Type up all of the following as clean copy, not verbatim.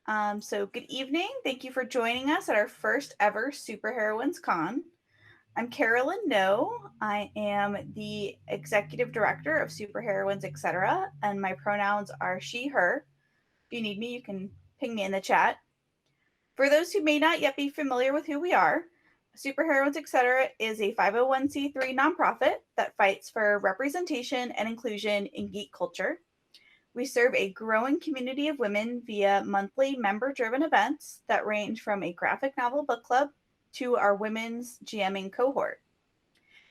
So good evening. Thank you for joining us at our first ever Superheroines Con. I'm Carolyn No. I am the Executive Director of Superheroines, etc., and my pronouns are she, her. If you need me, you can ping me in the chat. For those who may not yet be familiar with who we are, Superheroines, etc. is a 501c3 nonprofit that fights for representation and inclusion in geek culture. We serve a growing community of women via monthly member-driven events that range from a graphic novel book club to our women's GMing cohort.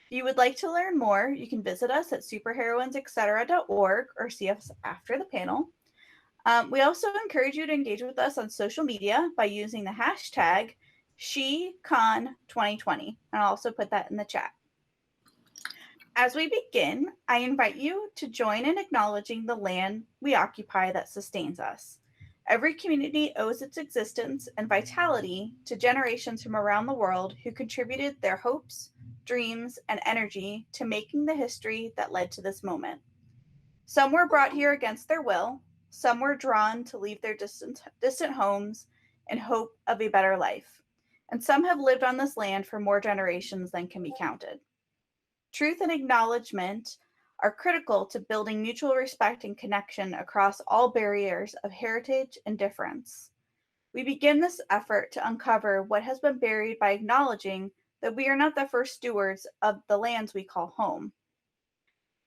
If you would like to learn more, you can visit us at superheroinesetc.org or see us after the panel. We also encourage you to engage with us on social media by using the hashtag SheCon2020, and I'll also put that in the chat. As we begin, I invite you to join in acknowledging the land we occupy that sustains us. Every community owes its existence and vitality to generations from around the world who contributed their hopes, dreams, and energy to making the history that led to this moment. Some were brought here against their will, some were drawn to leave their distant homes in hope of a better life, and some have lived on this land for more generations than can be counted. Truth and acknowledgement are critical to building mutual respect and connection across all barriers of heritage and difference. We begin this effort to uncover what has been buried by acknowledging that we are not the first stewards of the lands we call home.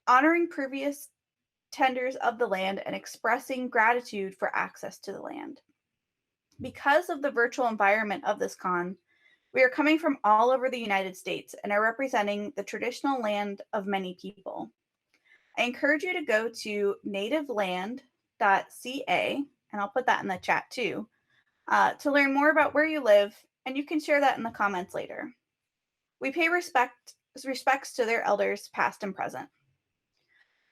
Honoring previous tenders of the land and expressing gratitude for access to the land. Because of the virtual environment of this con, we are coming from all over the United States and are representing the traditional land of many people. I encourage you to go to nativeland.ca, and I'll put that in the chat too, to learn more about where you live, and you can share that in the comments later. We pay respects to their elders, past and present.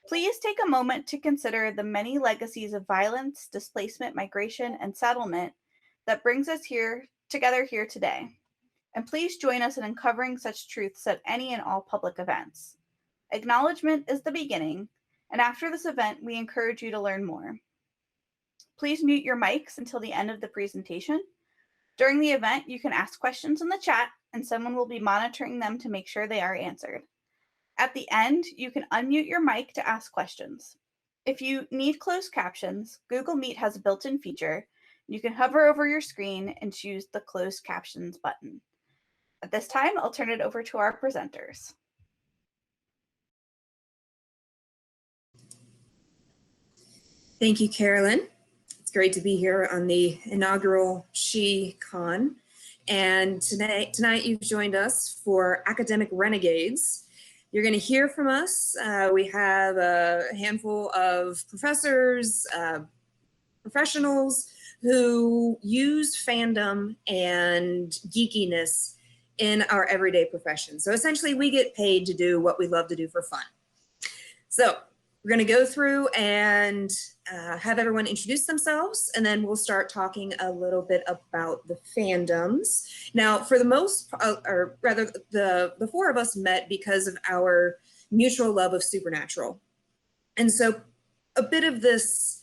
Please take a moment to consider the many legacies of violence, displacement, migration, and settlement that brings us together here today. And please join us in uncovering such truths at any and all public events. Acknowledgement is the beginning, and after this event, we encourage you to learn more. Please mute your mics until the end of the presentation. During the event, you can ask questions in the chat, and someone will be monitoring them to make sure they are answered. At the end, you can unmute your mic to ask questions. If you need closed captions, Google Meet has a built-in feature. You can hover over your screen and choose the closed captions button. At this time, I'll turn it over to our presenters. Thank you, Carolyn. It's great to be here on the inaugural SheCon. And tonight you've joined us for Academic Renegades. You're going to hear from us. We have a handful of professors, professionals who use fandom and geekiness in our everyday profession. So essentially we get paid to do what we love to do for fun. So we're going to go through and have everyone introduce themselves, and then we'll start talking a little bit about the fandoms. Now, for the most, or rather the four of us met because of our mutual love of supernatural. And so a bit of this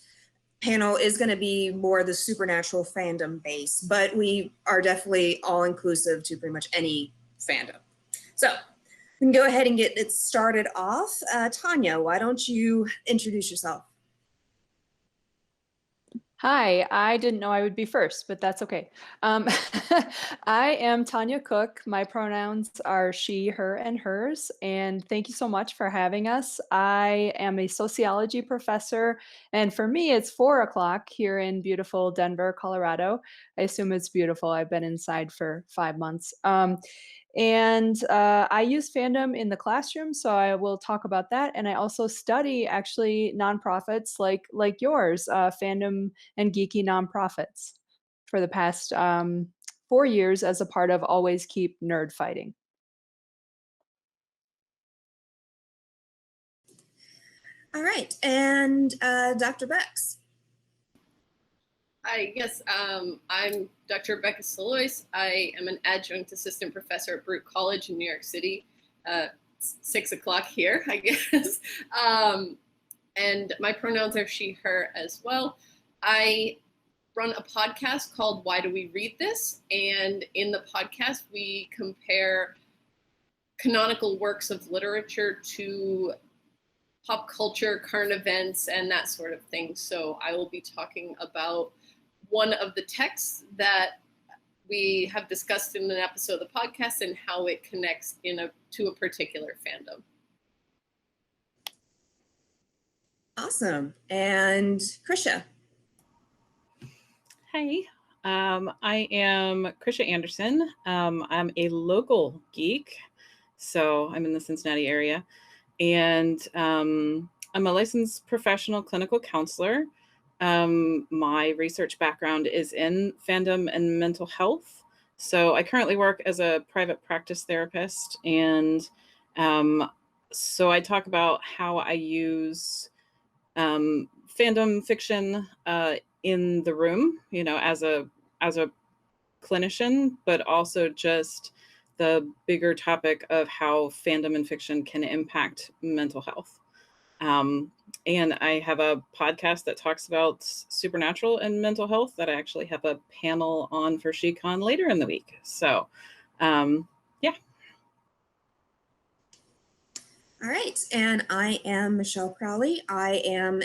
panel is going to be more the supernatural fandom base, but we are definitely all inclusive to pretty much any fandom. So we can go ahead and get it started off. Tanya, why don't you introduce yourself? Hi, I didn't know I would be first, but that's okay. I am Tanya Cook. My pronouns are she, her, and hers, and thank you so much for having us. I am a sociology professor, and for me, it's 4 o'clock here in beautiful Denver, Colorado. I assume it's beautiful. I've been inside for 5 months. I use fandom in the classroom, so I will talk about that. And I also study actually nonprofits like yours, fandom and geeky nonprofits for the past 4 years as a part of Always Keep Nerd Fighting. All right, and Dr. Bex. Hi, yes, I'm Dr. Rebecca Salois. I am an Adjunct Assistant Professor at Baruch College in New York City. 6 o'clock here, I guess. And my pronouns are she, her as well. I run a podcast called Why Do We Read This? And in the podcast, we compare canonical works of literature to pop culture, current events, and that sort of thing. So I will be talking about one of the texts that we have discussed in an episode of the podcast and how it connects to a particular fandom. Awesome. And Krisha. Hi, I am Krisha Anderson. I'm a local geek, so I'm in the Cincinnati area, and I'm a licensed professional clinical counselor. My research background is in fandom and mental health. So I currently work as a private practice therapist, and so I talk about how I use fandom fiction in the room, as a clinician, but also just the bigger topic of how fandom and fiction can impact mental health. And I have a podcast that talks about supernatural and mental health that I actually have a panel on for SheCon later in the week. So, yeah. All right, and I am Michelle Crowley. I am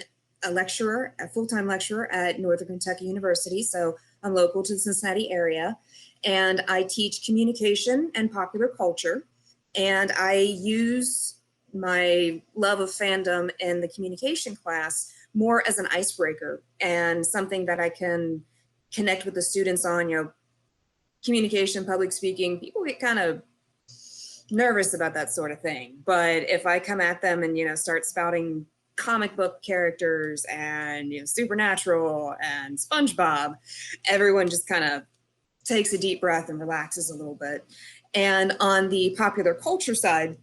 a lecturer, a full-time lecturer at Northern Kentucky University, so I'm local to the Cincinnati area, and I teach communication and popular culture, and I use my love of fandom in the communication class more as an icebreaker and something that I can connect with the students on. Communication, public speaking, people get kind of nervous about that sort of thing. But if I come at them and, start spouting comic book characters and, Supernatural and SpongeBob, everyone just kind of takes a deep breath and relaxes a little bit. And on the popular culture side,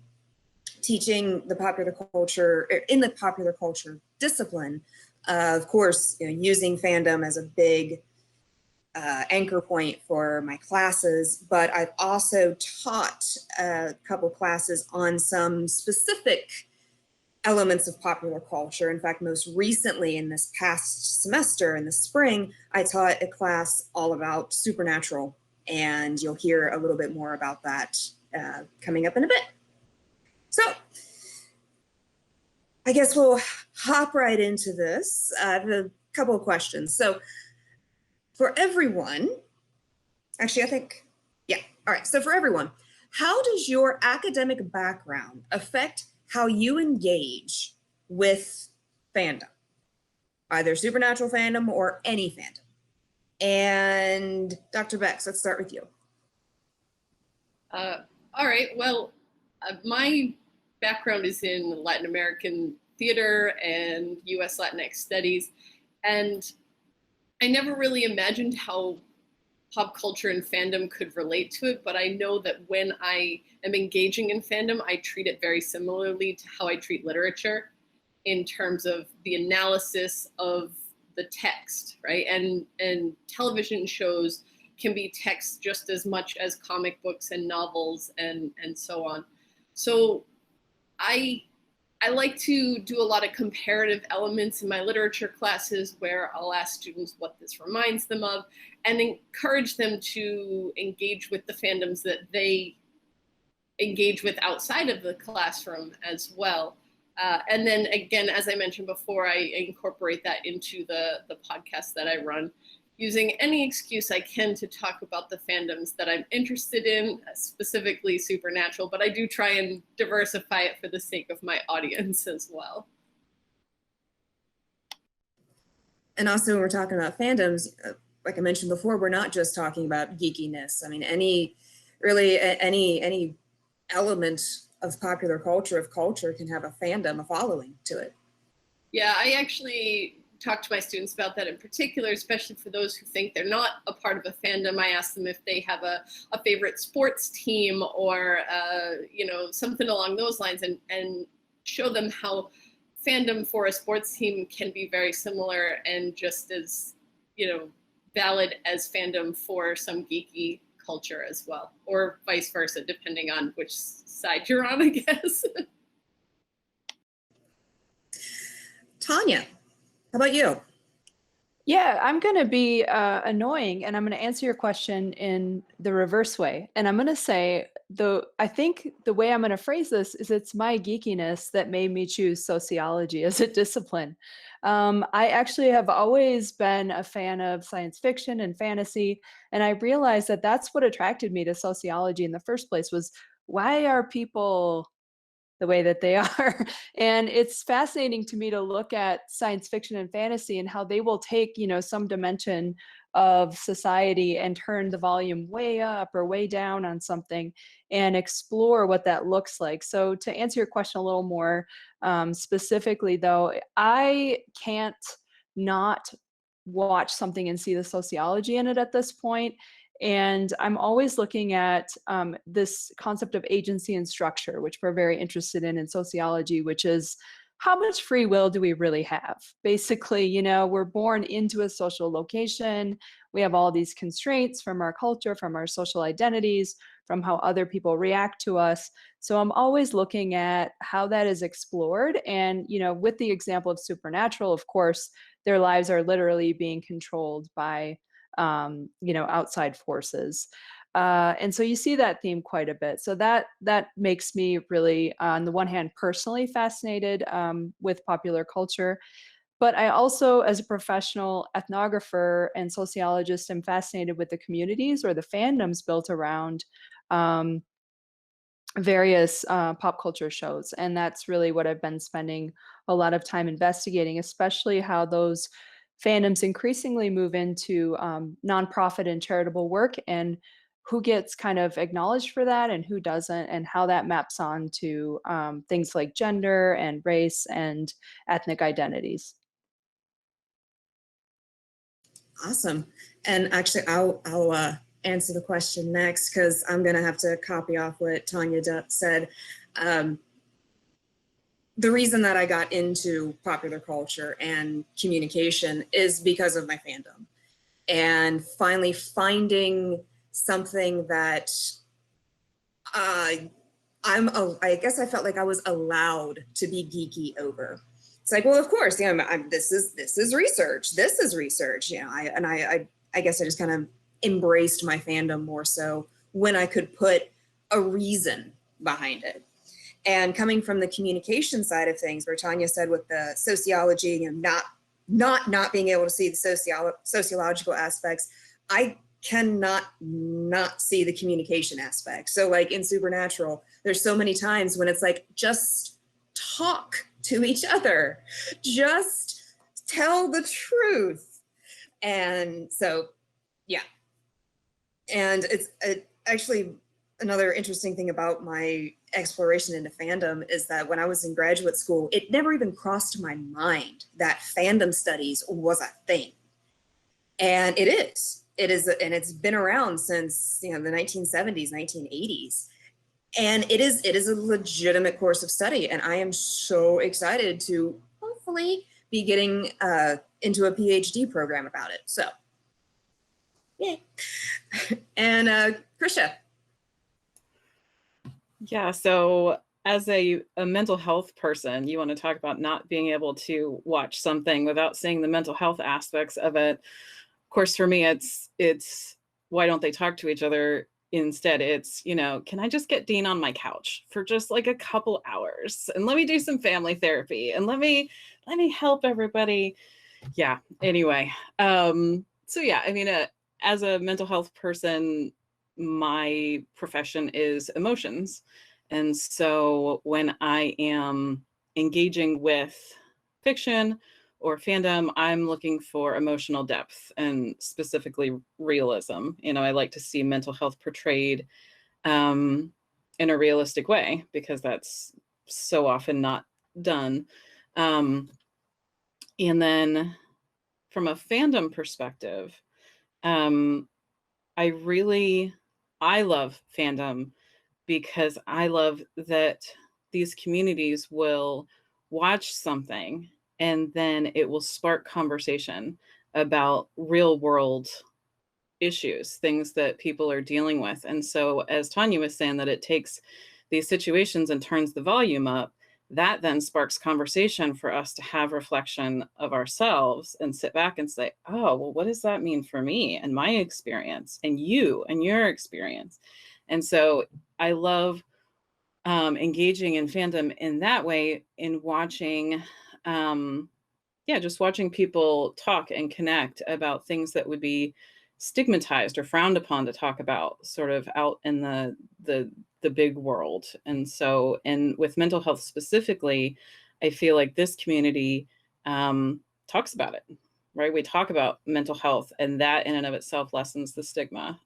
teaching the popular culture, in the popular culture discipline, of course, using fandom as a big anchor point for my classes, but I've also taught a couple classes on some specific elements of popular culture. In fact, most recently in this past semester, in the spring, I taught a class all about supernatural, and you'll hear a little bit more about that coming up in a bit. So I guess we'll hop right into this. I have a couple of questions. So for everyone, actually, all right. So for everyone, how does your academic background affect how you engage with fandom, either supernatural fandom or any fandom? And Dr. Bex, let's start with you. All right. Well, my background is in Latin American theater and US Latinx studies, and I never really imagined how pop culture and fandom could relate to it, but I know that when I am engaging in fandom, I treat it very similarly to how I treat literature in terms of the analysis of the text, right? And television shows can be text just as much as comic books and novels and so on. So I like to do a lot of comparative elements in my literature classes where I'll ask students what this reminds them of and encourage them to engage with the fandoms that they engage with outside of the classroom as well. And then again, as I mentioned before, I incorporate that into the podcast that I run, using any excuse I can to talk about the fandoms that I'm interested in, specifically supernatural, but I do try and diversify it for the sake of my audience as well. And also when we're talking about fandoms, like I mentioned before, we're not just talking about geekiness. I mean, any element of popular culture can have a fandom, a following to it. Yeah, I actually talk to my students about that in particular, especially for those who think they're not a part of a fandom. I ask them if they have a favorite sports team or something along those lines, and show them how fandom for a sports team can be very similar and just as valid as fandom for some geeky culture as well, or vice versa, depending on which side you're on, I guess. Tanya, how about you? Yeah, I'm going to be annoying, and I'm going to answer your question in the reverse way. And I'm going to say, I think the way I'm going to phrase this is it's my geekiness that made me choose sociology as a discipline. I actually have always been a fan of science fiction and fantasy, and I realized that that's what attracted me to sociology in the first place was why are people the way that they are. And it's fascinating to me to look at science fiction and fantasy and how they will take, some dimension of society and turn the volume way up or way down on something and explore what that looks like. So to answer your question a little more specifically, though, I can't not watch something and see the sociology in it at this point. And I'm always looking at this concept of agency and structure, which we're very interested in sociology, which is how much free will do we really have? Basically, we're born into a social location. We have all these constraints from our culture, from our social identities, from how other people react to us. So I'm always looking at how that is explored. And, with the example of Supernatural, of course, their lives are literally being controlled by outside forces. And so you see that theme quite a bit. So that makes me really, on the one hand, personally fascinated with popular culture. But I also, as a professional ethnographer and sociologist, am fascinated with the communities or the fandoms built around various pop culture shows. And that's really what I've been spending a lot of time investigating, especially how those fandoms increasingly move into nonprofit and charitable work and who gets kind of acknowledged for that and who doesn't, and how that maps on to things like gender and race and ethnic identities. Awesome. And actually, I'll answer the question next because I'm going to have to copy off what Tanya said. The reason that I got into popular culture and communication is because of my fandom, and finally finding something that I guess I felt like I was allowed to be geeky over. It's like, well, of course, this is research. This is research. I guess I just kind of embraced my fandom more so when I could put a reason behind it. And coming from the communication side of things, where Tanya said with the sociology and not being able to see the sociological aspects, I cannot not see the communication aspect. So like in Supernatural, there's so many times when it's like, just talk to each other, just tell the truth. And so, yeah. And it's actually another interesting thing about my exploration into fandom is that when I was in graduate school, it never even crossed my mind that fandom studies was a thing. And it is, and it's been around since, the 1970s, 1980s. And it is a legitimate course of study. And I am so excited to hopefully be getting into a PhD program about it. So, yeah. And Krisha. Yeah, so as a mental health person, you want to talk about not being able to watch something without seeing the mental health aspects of it. Of course, for me, it's why don't they talk to each other? Instead, it's, can I just get Dean on my couch for just like a couple hours and let me do some family therapy and let me help everybody. Yeah. Anyway. So yeah, I mean, as a mental health person, my profession is emotions. And so when I am engaging with fiction or fandom, I'm looking for emotional depth and specifically realism. I like to see mental health portrayed in a realistic way because that's so often not done. And then from a fandom perspective, I love fandom because I love that these communities will watch something and then it will spark conversation about real world issues, things that people are dealing with. And so as Tanya was saying, that it takes these situations and turns the volume up, that then sparks conversation for us to have reflection of ourselves and sit back and say, oh, well, what does that mean for me and my experience and you and your experience? And so I love engaging in fandom in that way, in watching, just watching people talk and connect about things that would be stigmatized or frowned upon to talk about sort of out in the big world. And so, and with mental health specifically, I feel like this community talks about it, right? We talk about mental health, and that in and of itself lessens the stigma,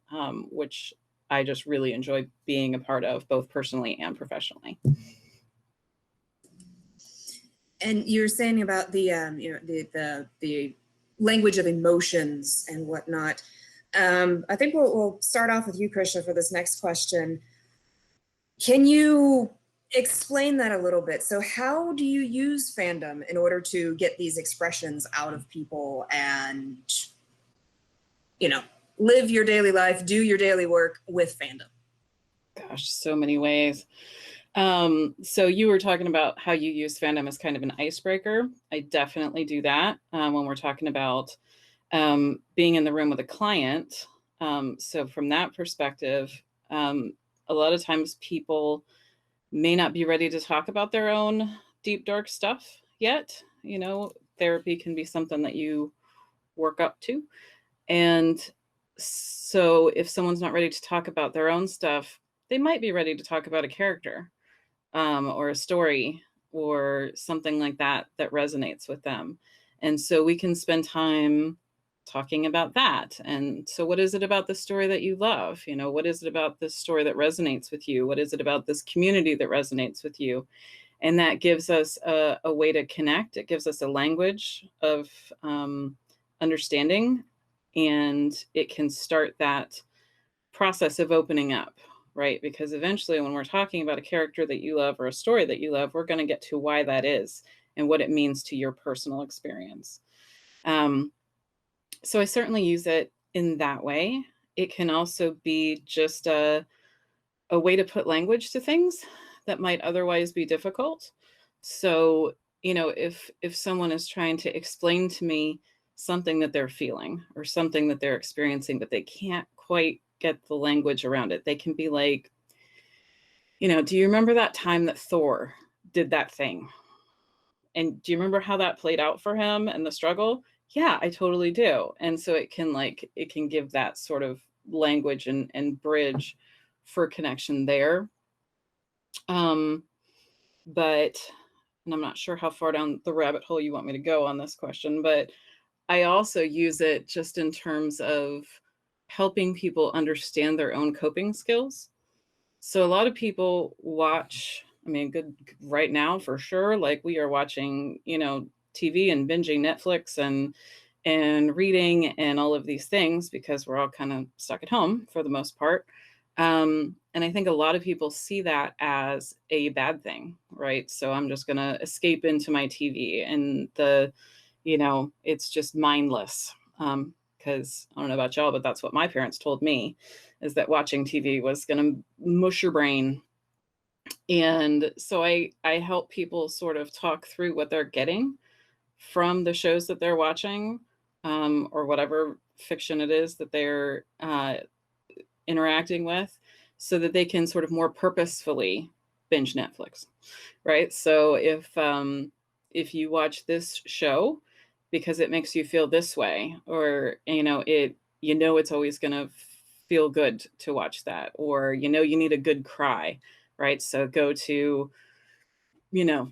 which I just really enjoy being a part of, both personally and professionally. And you're saying about the the language of emotions and whatnot. I think we'll start off with you, Krisha, for this next question. Can you explain that a little bit? So how do you use fandom in order to get these expressions out of people and, live your daily life, do your daily work with fandom? Gosh, so many ways. So you were talking about how you use fandom as kind of an icebreaker. I definitely do that when we're talking about being in the room with a client. So from that perspective, a lot of times people may not be ready to talk about their own deep, dark stuff yet. Therapy can be something that you work up to. And so if someone's not ready to talk about their own stuff, they might be ready to talk about a character or a story or something like that that resonates with them. And so we can spend time talking about that. And so what is it about the story that you love? What is it about this story that resonates with you? What is it about this community that resonates with you? And that gives us a way to connect. It gives us a language of understanding, and it can start that process of opening up, right? Because eventually when we're talking about a character that you love or a story that you love, we're going to get to why that is and what it means to your personal experience. So I certainly use it in that way. It can also be just a way to put language to things that might otherwise be difficult. So, if someone is trying to explain to me something that they're feeling or something that they're experiencing, but they can't quite get the language around it, they can be like, do you remember that time that Thor did that thing? And do you remember how that played out for him and the struggle? Yeah, I totally do. And so it can give that sort of language and bridge for connection there. But, and I'm not sure how far down the rabbit hole you want me to go on this question, but I also use it just in terms of helping people understand their own coping skills. So a lot of people watch, good right now for sure, like we are watching, TV and binging Netflix and reading and all of these things because we're all kind of stuck at home for the most part. And I think a lot of people see that as a bad thing, right? So I'm just going to escape into my TV and it's just mindless. Because I don't know about y'all, but that's what my parents told me, is that watching TV was going to mush your brain. And so I help people sort of talk through what they're getting from the shows that they're watching, or whatever fiction it is that they're interacting with, so that they can sort of more purposefully binge Netflix, right? So if you watch this show because it makes you feel this way, or it's always going to feel good to watch that, or you need a good cry, right? So go to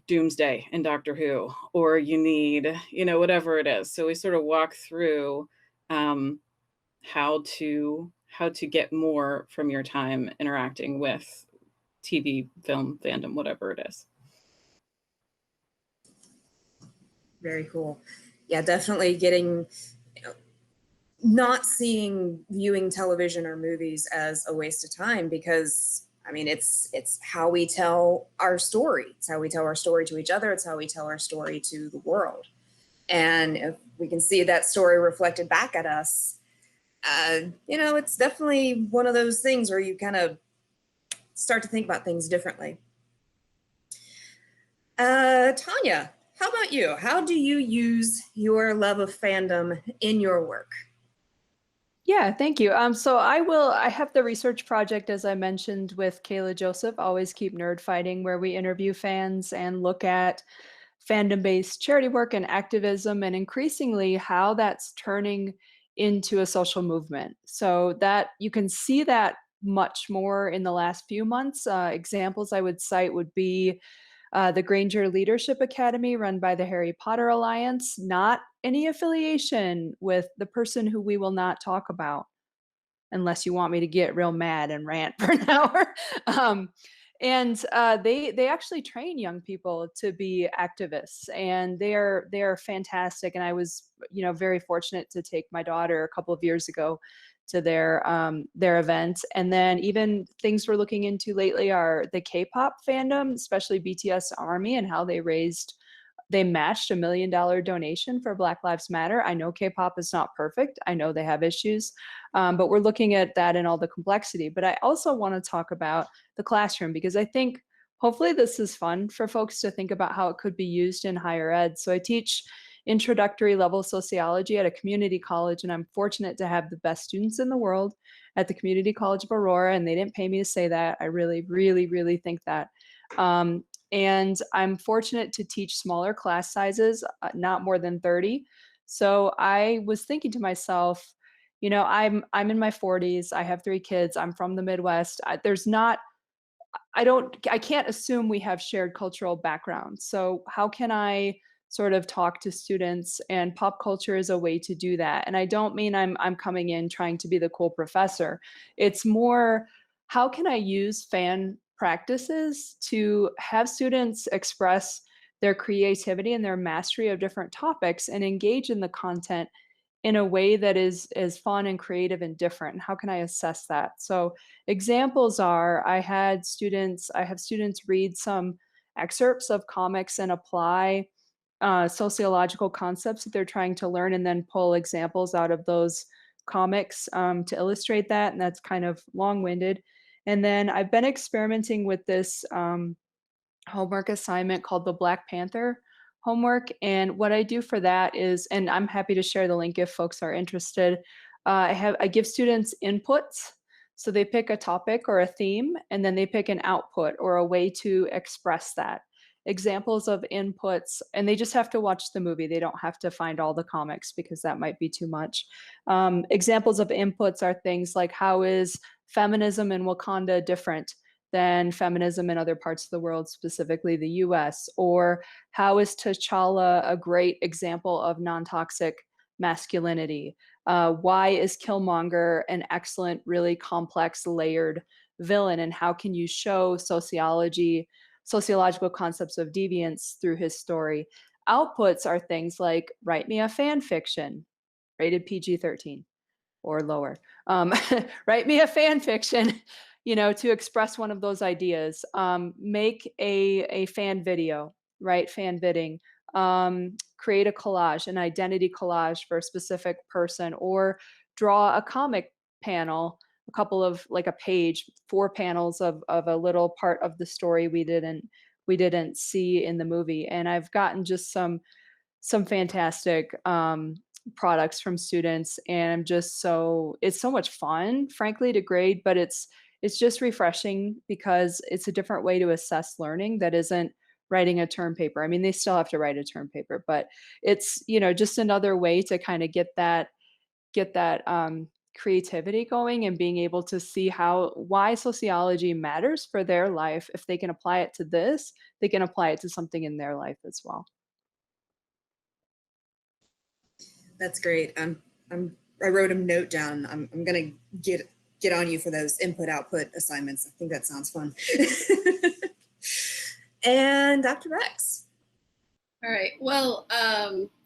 Doomsday and Doctor Who, or you need whatever it is. So we sort of walk through how to get more from your time interacting with TV, film, fandom, whatever it is. Very cool. Yeah, definitely getting, not viewing television or movies as a waste of time, because it's how we tell our story. It's how we tell our story to each other. It's how we tell our story to the world. And if we can see that story reflected back at us, it's definitely one of those things where you kind of start to think about things differently. Tanya, how about you? How do you use your love of fandom in your work? Yeah, thank you. So I have the research project, as I mentioned, with Kayla Joseph, Always Keep Nerd Fighting, where we interview fans and look at fandom-based charity work and activism, and increasingly how that's turning into a social movement. So that you can see that much more in the last few months. Examples I would cite would be the Granger Leadership Academy, run by the Harry Potter Alliance, not any affiliation with the person who we will not talk about, unless you want me to get real mad and rant for an hour. They actually train young people to be activists, and they are fantastic. And I was, very fortunate to take my daughter a couple of years ago to their event. And then even things we're looking into lately are the K-pop fandom, especially BTS Army, and how they matched $1 million donation for Black Lives Matter. I know K-pop is not perfect. I know they have issues, but we're looking at that in all the complexity. But I also want to talk about the classroom, because I think hopefully this is fun for folks to think about how it could be used in higher ed. So I teach introductory level sociology at a community college, and I'm fortunate to have the best students in the world at the Community College of Aurora, and they didn't pay me to say that. I really, really, really think that. And I'm fortunate to teach smaller class sizes, not more than 30. So I was thinking to myself, I'm in my 40s. I have 3 kids. I'm from the Midwest. I can't assume we have shared cultural backgrounds. So how can I sort of talk to students? And pop culture is a way to do that. And I don't mean I'm coming in trying to be the cool professor. It's more, how can I use fan practices to have students express their creativity and their mastery of different topics and engage in the content in a way that is fun and creative and different? How can I assess that? So examples are, I have students read some excerpts of comics and apply sociological concepts that they're trying to learn, and then pull examples out of those comics to illustrate that. And that's kind of long-winded. And then I've been experimenting with this homework assignment called the Black Panther homework. And what I do for that is, and I'm happy to share the link if folks are interested, I give students inputs. So they pick a topic or a theme, and then they pick an output or a way to express that. Examples of inputs, and they just have to watch the movie. They don't have to find all the comics because that might be too much. Examples of inputs are things like, how is feminism in Wakanda different than feminism in other parts of the world, specifically the US? Or how is T'Challa a great example of non-toxic masculinity? Why is Killmonger an excellent, really complex, layered villain? And how can you show sociological concepts of deviance through his story? Outputs are things like, write me a fan fiction, rated PG-13 or lower. Write me a fan fiction, to express one of those ideas. Make a fan video, right? Fan bidding. Create a collage, an identity collage for a specific person, or draw a comic panel, a couple of, like a page, 4 panels of a little part of the story we didn't see in the movie. And I've gotten just some fantastic products from students, and it's so much fun, frankly, to grade, but it's just refreshing because it's a different way to assess learning that isn't writing a term paper. I mean, they still have to write a term paper, but it's, just another way to kind of get that creativity going, and being able to see why sociology matters for their life. If they can apply it to this, they can apply it to something in their life as well. That's great. I wrote a note down. I'm gonna get on you for those input-output assignments. I think that sounds fun. And Dr. Rex. All right. Well,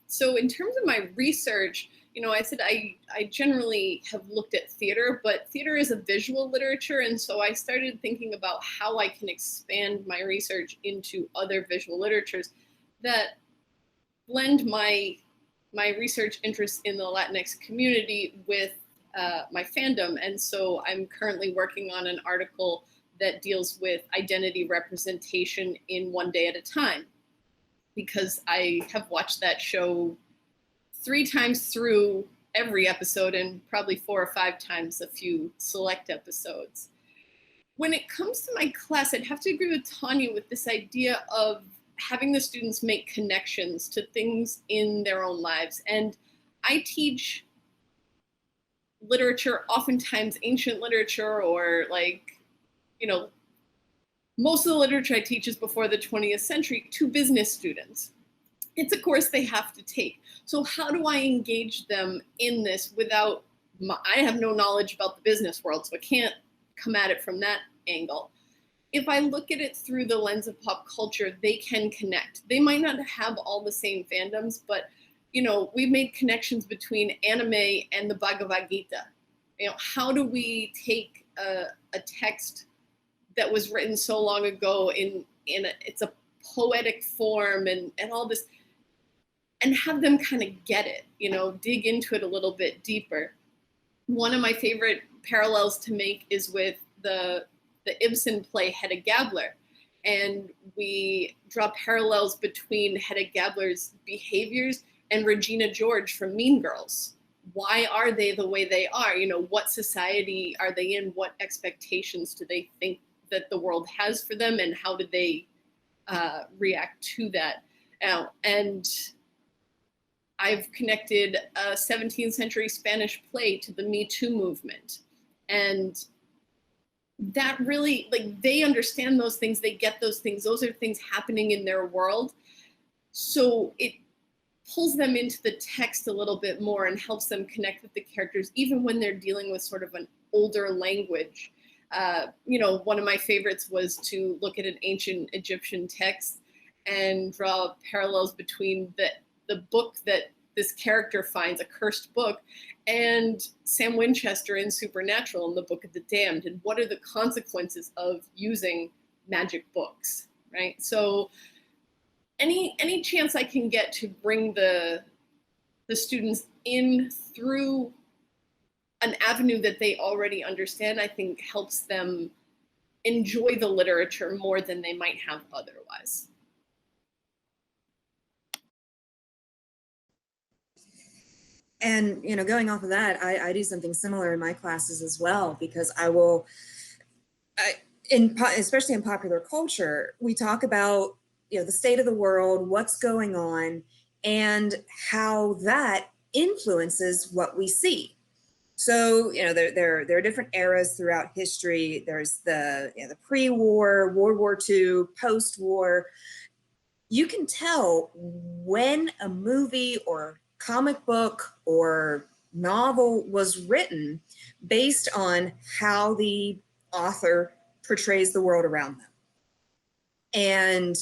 so in terms of my research, I said I generally have looked at theater, but theater is a visual literature, and so I started thinking about how I can expand my research into other visual literatures that blend my research interest in the Latinx community with my fandom. And so I'm currently working on an article that deals with identity representation in One Day at a Time. because I have watched that show 3 times through every episode and probably 4 or 5 times a few select episodes. When it comes to my class, I'd have to agree with Tanya with this idea of having the students make connections to things in their own lives. And I teach literature, oftentimes ancient literature, or like, you know, most of the literature I teach is before the 20th century, to business students. It's a course they have to take. So how do I engage them in this without, I have no knowledge about the business world, so I can't come at it from that angle. If I look at it through the lens of pop culture, they can connect. They might not have all the same fandoms, but you know, we've made connections between anime and the Bhagavad Gita. You know, how do we take a text that was written so long ago it's a poetic form and all this, and have them kind of get it, you know, dig into it a little bit deeper. One of my favorite parallels to make is with the Ibsen play Hedda Gabler. And we draw parallels between Hedda Gabler's behaviors and Regina George from Mean Girls. Why are they the way they are? You know, what society are they in? What expectations do they think that the world has for them? And how do they react to that? And I've connected a 17th century Spanish play to the Me Too movement. And that really, like, they understand those things, they get those things, those are things happening in their world. So it pulls them into the text a little bit more and helps them connect with the characters, even when they're dealing with sort of an older language. You know, one of my favorites was to look at an ancient Egyptian text and draw parallels between the book that this character finds, a cursed book, and Sam Winchester in Supernatural in the Book of the Damned, and what are the consequences of using magic books, right? So any chance I can get to bring the students in through an avenue that they already understand, I think helps them enjoy the literature more than they might have otherwise. And, you know, going off of that, I do something similar in my classes as well, because I will, especially in popular culture, we talk about, you know, the state of the world, what's going on, and how that influences what we see. So, you know, there are different eras throughout history. There's the pre-war, World War II, post-war. You can tell when a movie or comic book or novel was written based on how the author portrays the world around them. And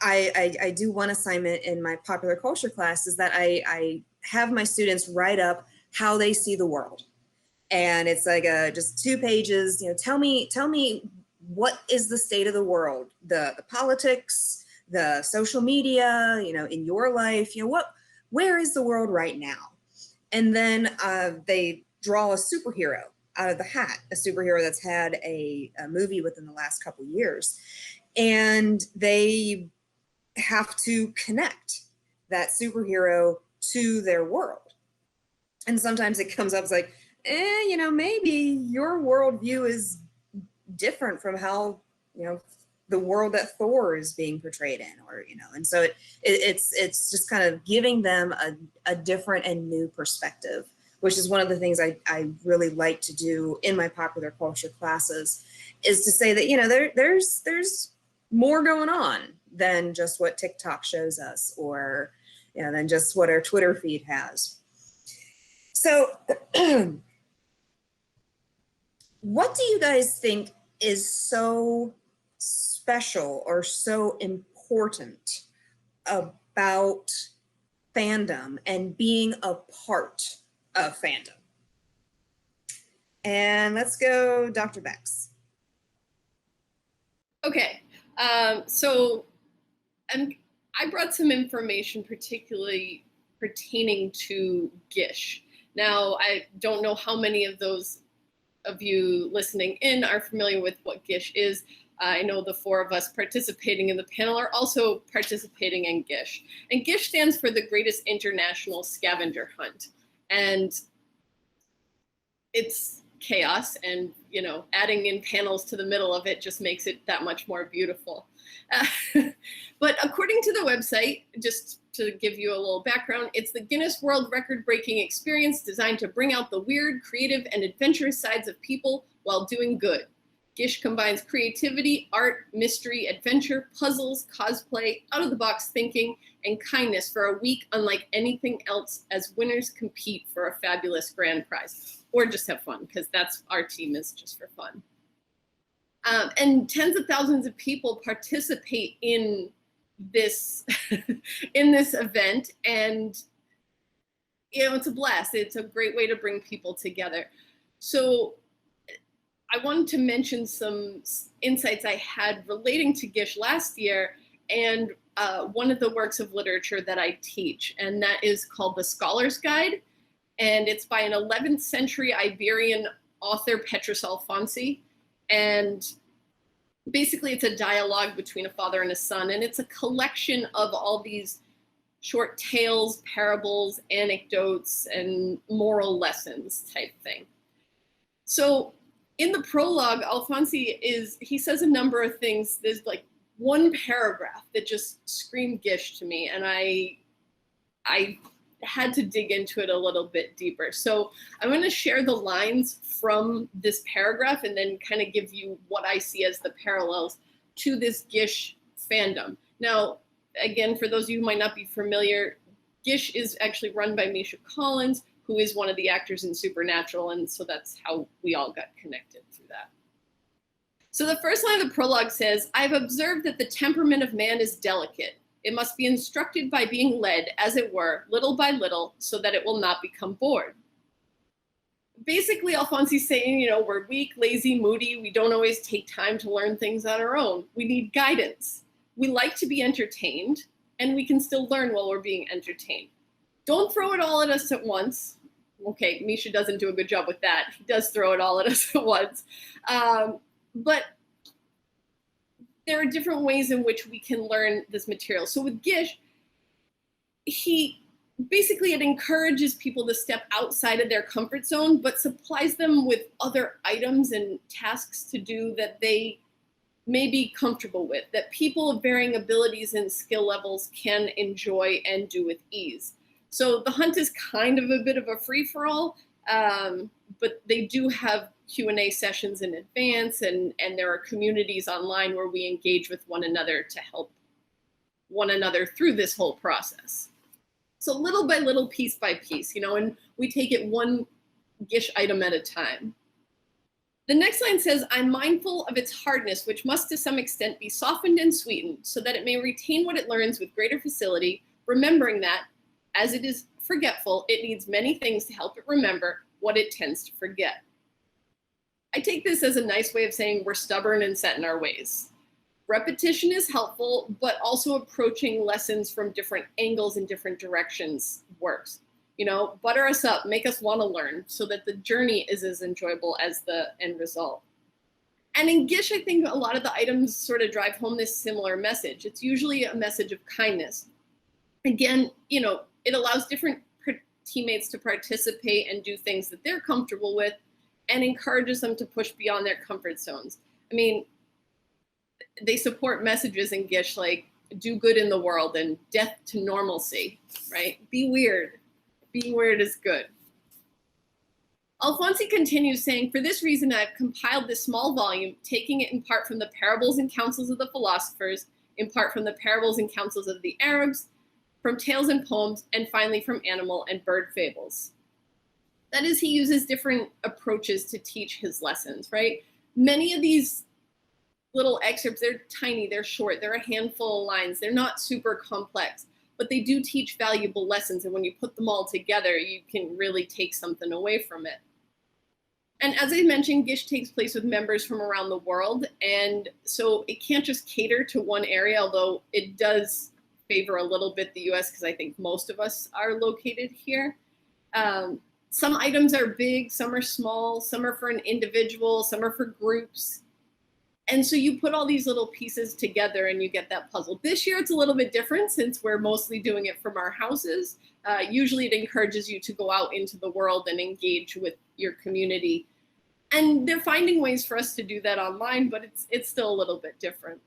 I do one assignment in my popular culture class is that I have my students write up how they see the world. And it's like just 2 pages, you know, tell me what is the state of the world, the politics, the social media, you know, in your life, you know, where is the world right now? And then they draw a superhero out of the hat, a superhero that's had a movie within the last couple years. And they have to connect that superhero to their world. And sometimes it comes up as like, you know, maybe your worldview is different from how, you know, the world that Thor is being portrayed in, or, you know, and so it's just kind of giving them a different and new perspective, which is one of the things I really like to do in my popular culture classes, is to say that, you know, there's more going on than just what TikTok shows us, or, you know, than just what our Twitter feed has. So what do you guys think is so special or so important about fandom and being a part of fandom? And let's go Dr. Bex. Okay, so I brought some information particularly pertaining to Gish. Now, I don't know how many of those of you listening in are familiar with what Gish is. I know the four of us participating in the panel are also participating in GISH. And GISH stands for the Greatest International Scavenger Hunt. And it's chaos, and adding in panels to the middle of it just makes it that much more beautiful. But according to the website, just to give you a little background, it's the Guinness World Record-breaking experience designed to bring out the weird, creative, and adventurous sides of people while doing good. GISH combines creativity, art, mystery, adventure, puzzles, cosplay, out-of-the-box thinking, and kindness for a week unlike anything else, as winners compete for a fabulous grand prize. Or just have fun, because that's our team is just for fun. And tens of thousands of people participate in this in this event, and it's a blast. It's a great way to bring people together. So I wanted to mention some insights I had relating to GISH last year, and one of the works of literature that I teach, and that is called The Scholar's Guide, and it's by an 11th century Iberian author, Petrus Alfonsi, and basically it's a dialogue between a father and a son, and it's a collection of all these short tales, parables, anecdotes, and moral lessons type thing. So in the prologue, Alfonsi he says a number of things. There's like one paragraph that just screamed GISH to me, and I had to dig into it a little bit deeper. So I'm going to share the lines from this paragraph and then kind of give you what I see as the parallels to this GISH fandom. Now, again, for those of you who might not be familiar, GISH is actually run by Misha Collins, who is one of the actors in Supernatural, and so that's how we all got connected through that. So the first line of the prologue says, "I've observed that the temperament of man is delicate. It must be instructed by being led, as it were, little by little, so that it will not become bored." Basically, Alfonsi's saying, we're weak, lazy, moody. We don't always take time to learn things on our own. We need guidance. We like to be entertained, and we can still learn while we're being entertained. Don't throw it all at us at once. Okay, Misha doesn't do a good job with that. He does throw it all at us at once. But there are different ways in which we can learn this material. So with GISH, it encourages people to step outside of their comfort zone, but supplies them with other items and tasks to do that they may be comfortable with, that people of varying abilities and skill levels can enjoy and do with ease. So the hunt is kind of a bit of a free-for-all, but they do have Q&A sessions in advance, and there are communities online where we engage with one another to help one another through this whole process. So little by little, piece by piece, and we take it one GISH item at a time. The next line says, "I'm mindful of its hardness, which must to some extent be softened and sweetened so that it may retain what it learns with greater facility, remembering that, as it is forgetful, it needs many things to help it remember what it tends to forget." I take this as a nice way of saying we're stubborn and set in our ways. Repetition is helpful, but also approaching lessons from different angles and different directions works. Butter us up, make us want to learn so that the journey is as enjoyable as the end result. And in GISH, I think a lot of the items sort of drive home this similar message. It's usually a message of kindness. Again, it allows different teammates to participate and do things that they're comfortable with, and encourages them to push beyond their comfort zones. I mean, they support messages in GISH like do good in the world and death to normalcy, right? Be weird. Being weird is good. Alfonsi continues saying, "For this reason, I've compiled this small volume, taking it in part from the parables and counsels of the philosophers, in part from the parables and counsels of the Arabs, from tales and poems, and finally from animal and bird fables." That is, he uses different approaches to teach his lessons, right? Many of these little excerpts, they're tiny, they're short, they're a handful of lines, they're not super complex, but they do teach valuable lessons. And when you put them all together, you can really take something away from it. And as I mentioned, GISH takes place with members from around the world. And so it can't just cater to one area, although it does favor a little bit the US because I think most of us are located here. Some items are big, some are small, some are for an individual, some are for groups. And so you put all these little pieces together and you get that puzzle. This year it's a little bit different since we're mostly doing it from our houses. Usually it encourages you to go out into the world and engage with your community. And they're finding ways for us to do that online, but it's still a little bit different.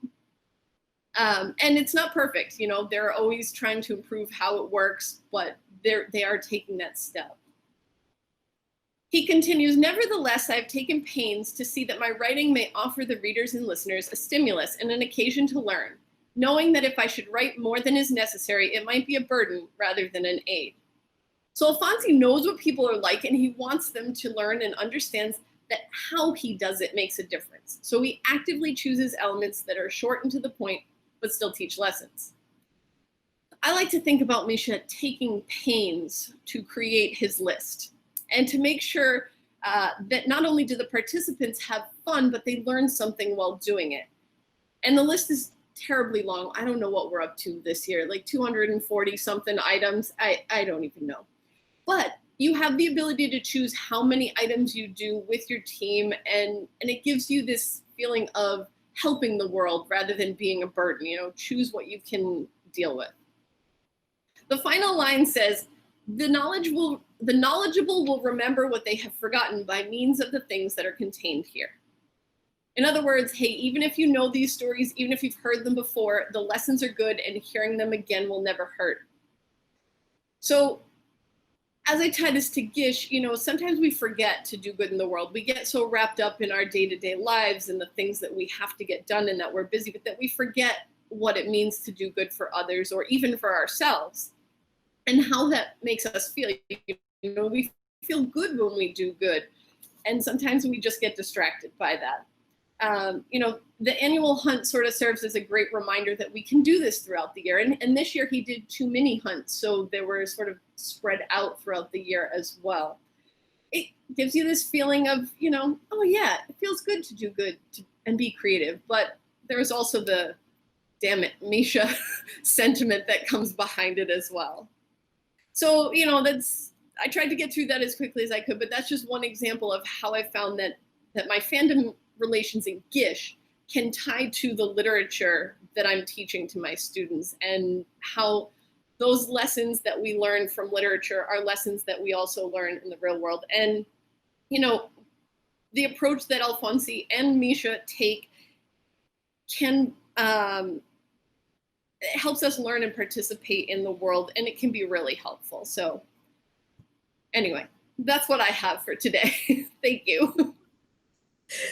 And it's not perfect, you know, they're always trying to improve how it works, but they are taking that step. He continues, nevertheless, I have taken pains to see that my writing may offer the readers and listeners a stimulus and an occasion to learn, knowing that if I should write more than is necessary, it might be a burden rather than an aid. So Alfonsi knows what people are like, and he wants them to learn and understands that how he does it makes a difference. So he actively chooses elements that are short and to the point, but still teach lessons. I like to think about Misha taking pains to create his list and to make sure that not only do the participants have fun, but they learn something while doing it. And the list is terribly long. I don't know what we're up to this year, like 240 something items. I don't even know. But you have the ability to choose how many items you do with your team, and it gives you this feeling of helping the world rather than being a burden. You know, choose what you can deal with. The final line says, the knowledgeable will remember what they have forgotten by means of the things that are contained here. In other words, hey, even if you know these stories, even if you've heard them before, the lessons are good and hearing them again will never hurt. So as I tie this to Gish, you know, sometimes we forget to do good in the world. We get so wrapped up in our day-to-day lives and the things that we have to get done and that we're busy, but that we forget what it means to do good for others or even for ourselves and how that makes us feel. You know, we feel good when we do good. And sometimes we just get distracted by that. You know, the annual hunt sort of serves as a great reminder that we can do this throughout the year. And this year he did 2 mini hunts, so they were sort of spread out throughout the year as well. It gives you this feeling of, you know, oh yeah, it feels good to do good and be creative. But there's also the, damn it, Misha sentiment that comes behind it as well. So, you know, I tried to get through that as quickly as I could, but that's just one example of how I found that my fandom relations in Gish can tie to the literature that I'm teaching to my students, and how those lessons that we learn from literature are lessons that we also learn in the real world. And, you know, the approach that Alfonsi and Misha take can, it helps us learn and participate in the world, and it can be really helpful. So anyway, that's what I have for today. Thank you.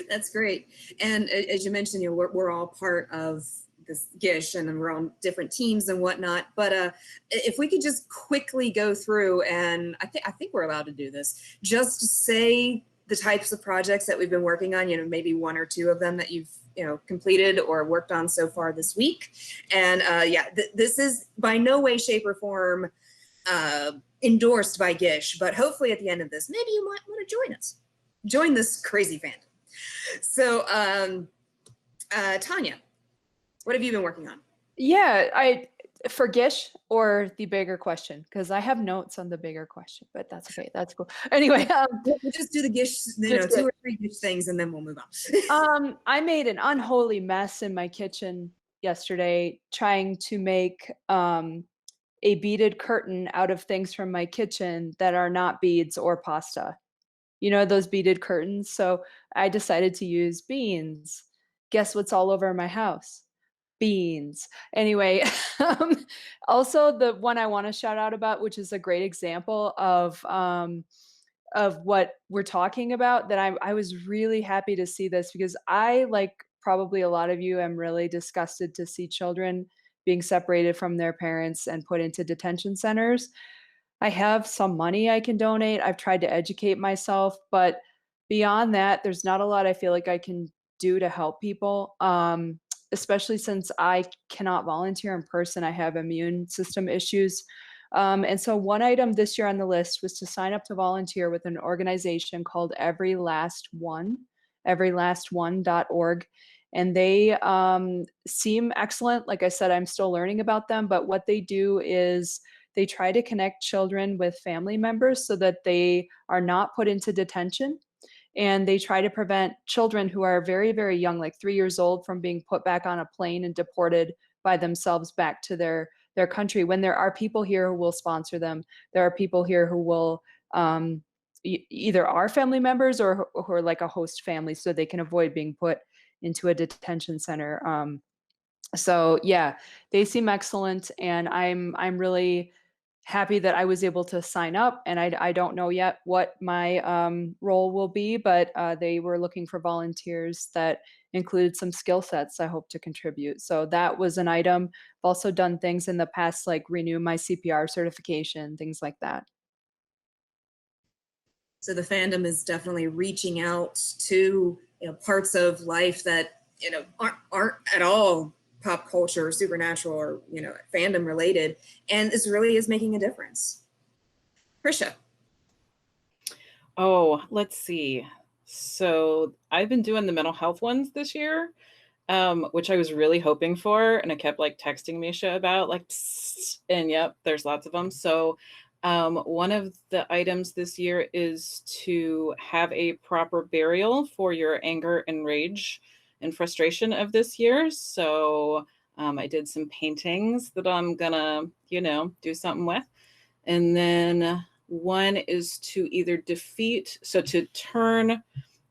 That's great. And as you mentioned, you know, we're all part of this Gish and we're on different teams and whatnot. But if we could just quickly go through, and I think we're allowed to do this, just say the types of projects that we've been working on, you know, maybe 1 or 2 of them that you've, you know, completed or worked on so far this week. And yeah, this is by no way, shape, or form endorsed by Gish, but hopefully at the end of this, maybe you might want to join us. Join this crazy fandom. So Tanya, what have you been working on? Yeah, for Gish or the bigger question, because I have notes on the bigger question, but that's okay. That's cool. Anyway, we'll just do the Gish, you know, 2 or 3 Gish things, and then we'll move on. I made an unholy mess in my kitchen yesterday, trying to make a beaded curtain out of things from my kitchen that are not beads or pasta. You know, those beaded curtains. So I decided to use beans. Guess what's all over my house? Beans. Anyway, also the one I want to shout out about, which is a great example of what we're talking about, that I was really happy to see this, because I, like probably a lot of you, am really disgusted to see children being separated from their parents and put into detention centers. I have some money I can donate. I've tried to educate myself, but beyond that, there's not a lot I feel like I can do to help people, especially since I cannot volunteer in person. I have immune system issues. And so one item this year on the list was to sign up to volunteer with an organization called Every Last One, everylastone.org. And they seem excellent. Like I said, I'm still learning about them, but what they do is they try to connect children with family members so that they are not put into detention. and they try to prevent children who are very, very young, like 3 years old, from being put back on a plane and deported by themselves back to their country, when there are people here who will sponsor them. There are people here who will either are family members or who are like a host family, so they can avoid being put into a detention center. So yeah, they seem excellent, and I'm really happy that I was able to sign up. And I don't know yet what my role will be, but they were looking for volunteers that included some skill sets I hope to contribute. So that was an item. I've also done things in the past, like renew my CPR certification, things like that. So the fandom is definitely reaching out to, parts of life that, aren't at all pop culture or supernatural or, fandom related. And this really is making a difference. Krisha. Oh, let's see. So I've been doing the mental health ones this year, which I was really hoping for. And I kept like texting Misha about like, psst, and yep, there's lots of them. So one of the items this year is to have a proper burial for your anger and rage and frustration of this year. So I did some paintings that I'm gonna, do something with. And then one is to either to turn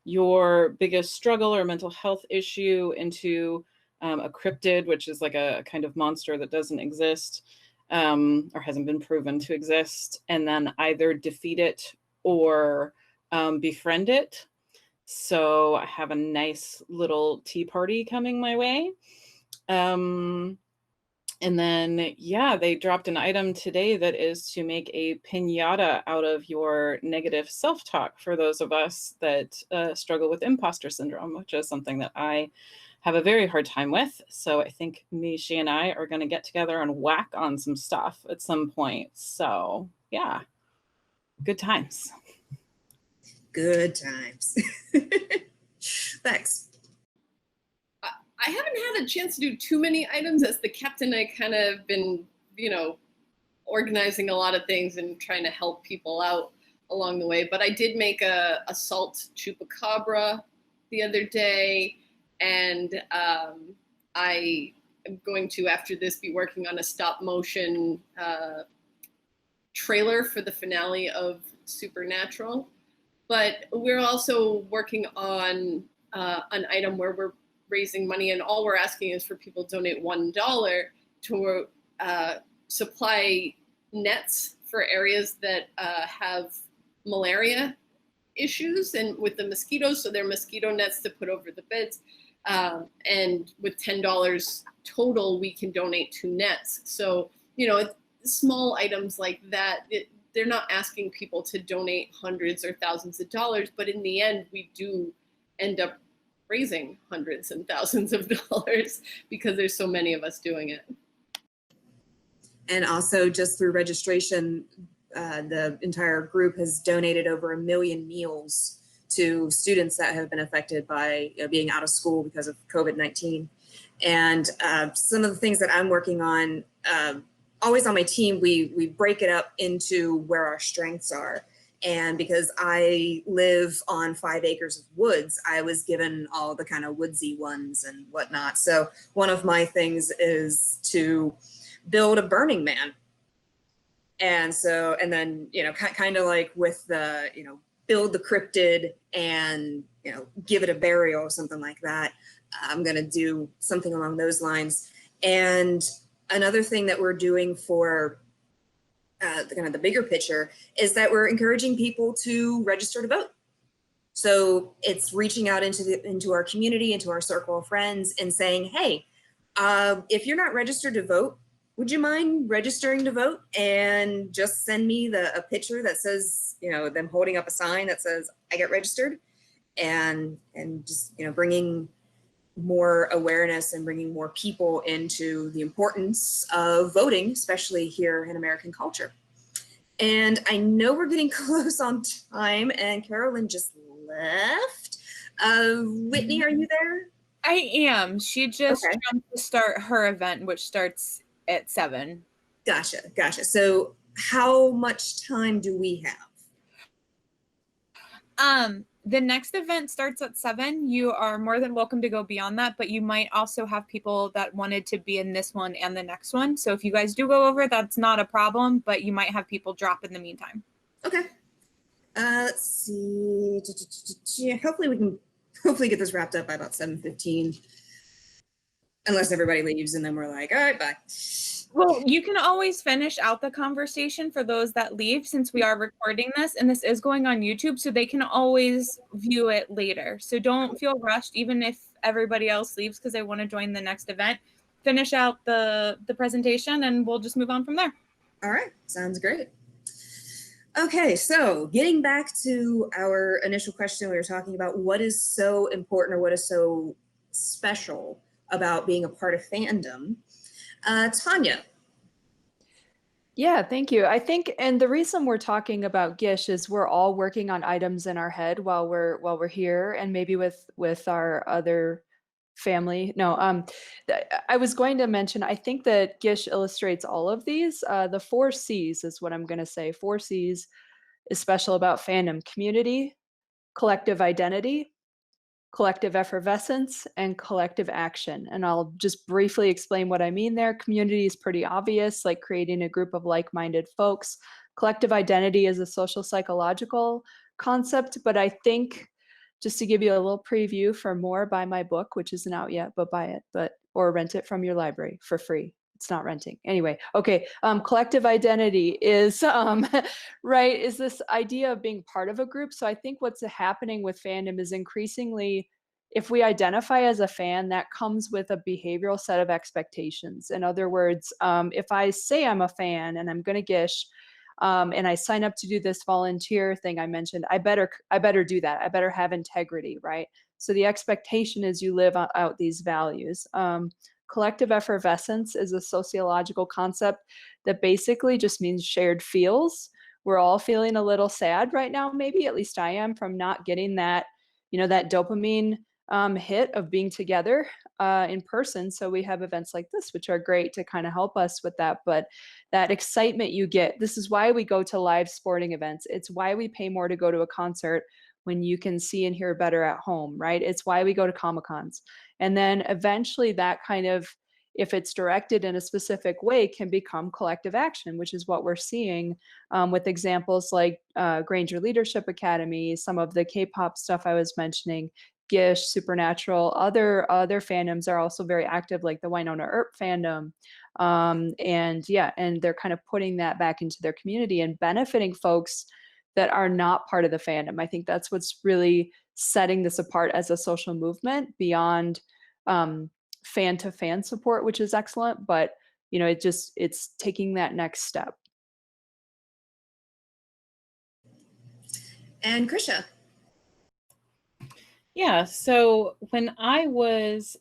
your biggest struggle or mental health issue into a cryptid, which is like a kind of monster that doesn't exist or hasn't been proven to exist, and then either defeat it or befriend it. So I have a nice little tea party coming my way. And then, yeah, they dropped an item today that is to make a piñata out of your negative self-talk for those of us that struggle with imposter syndrome, which is something that I have a very hard time with. So I think Mishi and I are going to get together and whack on some stuff at some point. So yeah, good times. Good times. Thanks. I haven't had a chance to do too many items. As the captain, I kind of been, organizing a lot of things and trying to help people out along the way. But I did make a salt chupacabra the other day. And I am going to, after this, be working on a stop motion trailer for the finale of Supernatural. But we're also working on an item where we're raising money, and all we're asking is for people to donate $1 to supply nets for areas that have malaria issues and with the mosquitoes. So they're mosquito nets to put over the beds. And with $10 total, we can donate 2 nets. So, small items like that, they're not asking people to donate hundreds or thousands of dollars, but in the end, we do end up raising hundreds and thousands of dollars because there's so many of us doing it. And also just through registration, the entire group has donated over 1 million meals to students that have been affected by being out of school because of COVID-19. And some of the things that I'm working on, always on my team, we break it up into where our strengths are. And because I live on 5 acres of woods, I was given all the kind of woodsy ones and whatnot. So one of my things is to build a Burning Man. And then, kind of like with the, build the cryptid and, give it a burial or something like that. I'm going to do something along those lines. And another thing that we're doing for the bigger picture is that we're encouraging people to register to vote. So it's reaching out into our community, into our circle of friends and saying, hey, if you're not registered to vote, would you mind registering to vote? And just send me a picture that says, them holding up a sign that says, I get registered, and just, bringing more awareness and bringing more people into the importance of voting, especially here in American culture. And I know we're getting close on time, and Carolyn just left. Whitney, are you there? I am. She just jumped to start her event, which starts at 7. Gotcha. So how much time do we have? The next event starts at 7. You are more than welcome to go beyond that, but you might also have people that wanted to be in this one and the next one. So if you guys do go over, that's not a problem, but you might have people drop in the meantime. Okay. Let's see. Hopefully we can get this wrapped up by about 7:15. Unless everybody leaves and then we're like, all right, bye. Well, you can always finish out the conversation for those that leave, since we are recording this and this is going on YouTube, so they can always view it later. So don't feel rushed, even if everybody else leaves because they want to join the next event. Finish out the presentation and we'll just move on from there. All right, sounds great. Okay, so getting back to our initial question, we were talking about what is so important or what is so special about being a part of fandom. Tanya. Yeah, thank you. I think, and the reason we're talking about Gish is we're all working on items in our head while we're here, and maybe with our other family. No, I was going to mention, I think that Gish illustrates all of these. The 4 C's is what I'm going to say. 4 C's is special about fandom: community, collective identity, collective effervescence, and collective action. And I'll just briefly explain what I mean there. Community is pretty obvious, like creating a group of like-minded folks. Collective identity is a social psychological concept, but I think, just to give you a little preview for more, buy my book, which isn't out yet, but buy it, or rent it from your library for free. It's not renting. Anyway, okay. Collective identity is, right, is this idea of being part of a group. So I think what's happening with fandom is increasingly, if we identify as a fan, that comes with a behavioral set of expectations. In other words, if I say I'm a fan and I'm going to Gish, and I sign up to do this volunteer thing I mentioned, I better do that. I better have integrity, right? So the expectation is you live out these values. Collective effervescence is a sociological concept that basically just means shared feels. We're all feeling a little sad right now, maybe, at least I am, from not getting that, that dopamine hit of being together in person. So we have events like this, which are great to kind of help us with that. But that excitement you get, this is why we go to live sporting events. It's why we pay more to go to a concert when you can see and hear better at home, right? It's why we go to Comic-Cons. And then eventually that kind of, if it's directed in a specific way, can become collective action, which is what we're seeing with examples like Granger Leadership Academy, some of the K-pop stuff I was mentioning, Gish, Supernatural, other fandoms are also very active, like the Winona Earp fandom. And they're kind of putting that back into their community and benefiting folks that are not part of the fandom. I think that's what's really setting this apart as a social movement beyond fan to fan support, which is excellent, but it's taking that next step. And Krisha. Yeah, so when I was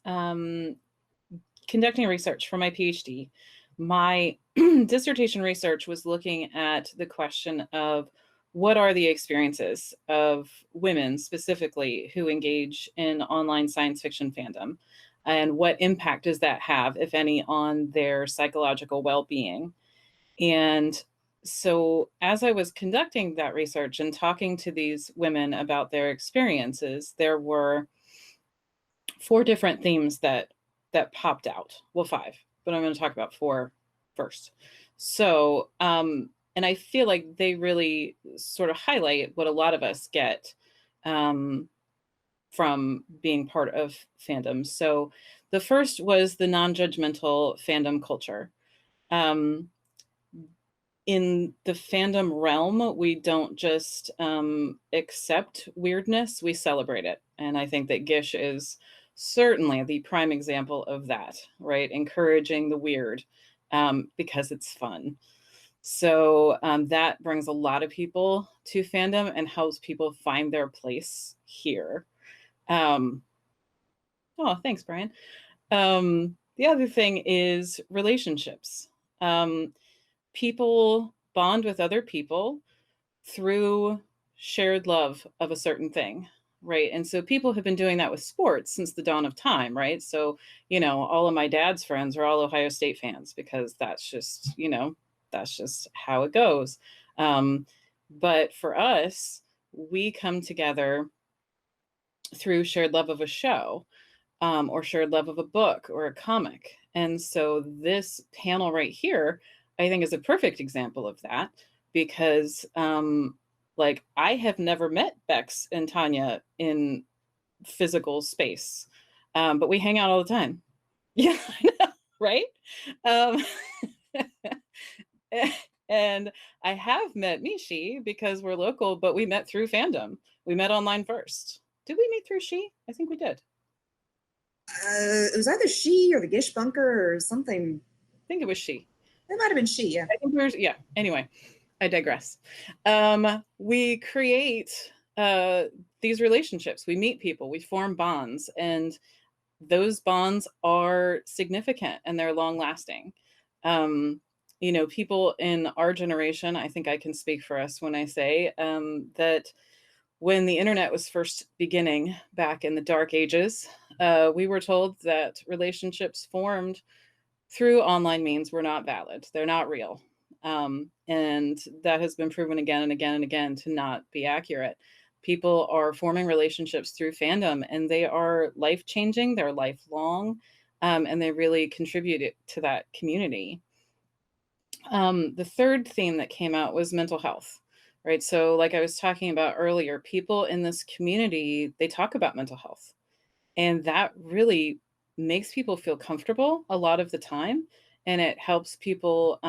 conducting research for my PhD, my dissertation research was looking at the question of what are the experiences of women specifically who engage in online science fiction fandom, and what impact does that have, if any, on their psychological well-being. And so as I was conducting that research and talking to these women about their experiences, there were 4 different themes that popped out. Well, 5, but I'm going to talk about 4 first. So, and I feel like they really sort of highlight what a lot of us get from being part of fandoms. So the first was the non-judgmental fandom culture. In the fandom realm, we don't just accept weirdness, we celebrate it. And I think that Gish is certainly the prime example of that, right? Encouraging the weird because it's fun. So that brings a lot of people to fandom and helps people find their place here. Oh, thanks, Brian. The other thing is relationships. People bond with other people through shared love of a certain thing, right? And so people have been doing that with sports since the dawn of time, right? So, all of my dad's friends are all Ohio State fans because that's just, that's just how it goes. But for us, we come together through shared love of a show, or shared love of a book or a comic. And so this panel right here, I think, is a perfect example of that, because like, I have never met Bex and Tanya in physical space, but we hang out all the time. Yeah, I know, right? And I have met Mishi because we're local, but we met through Fandom. We met online first. Did we meet through She? I think we did. It was either She or the Gish Bunker or something. I think it was She. It might have been She, yeah. I think yeah. Anyway, I digress. We create these relationships. We meet people, we form bonds, and those bonds are significant and they're long lasting. You know, people in our generation, I think I can speak for us when I say that when the internet was first beginning back in the dark ages, we were told that relationships formed through online means were not valid. They're not real. And that has been proven again and again and again to not be accurate. People are forming relationships through fandom, and they are life-changing, they're lifelong, and they really contribute to that community. The third theme that came out was mental health, right? So like I was talking about earlier, people in this community, they talk about mental health, and that really makes people feel comfortable a lot of the time, and it helps people,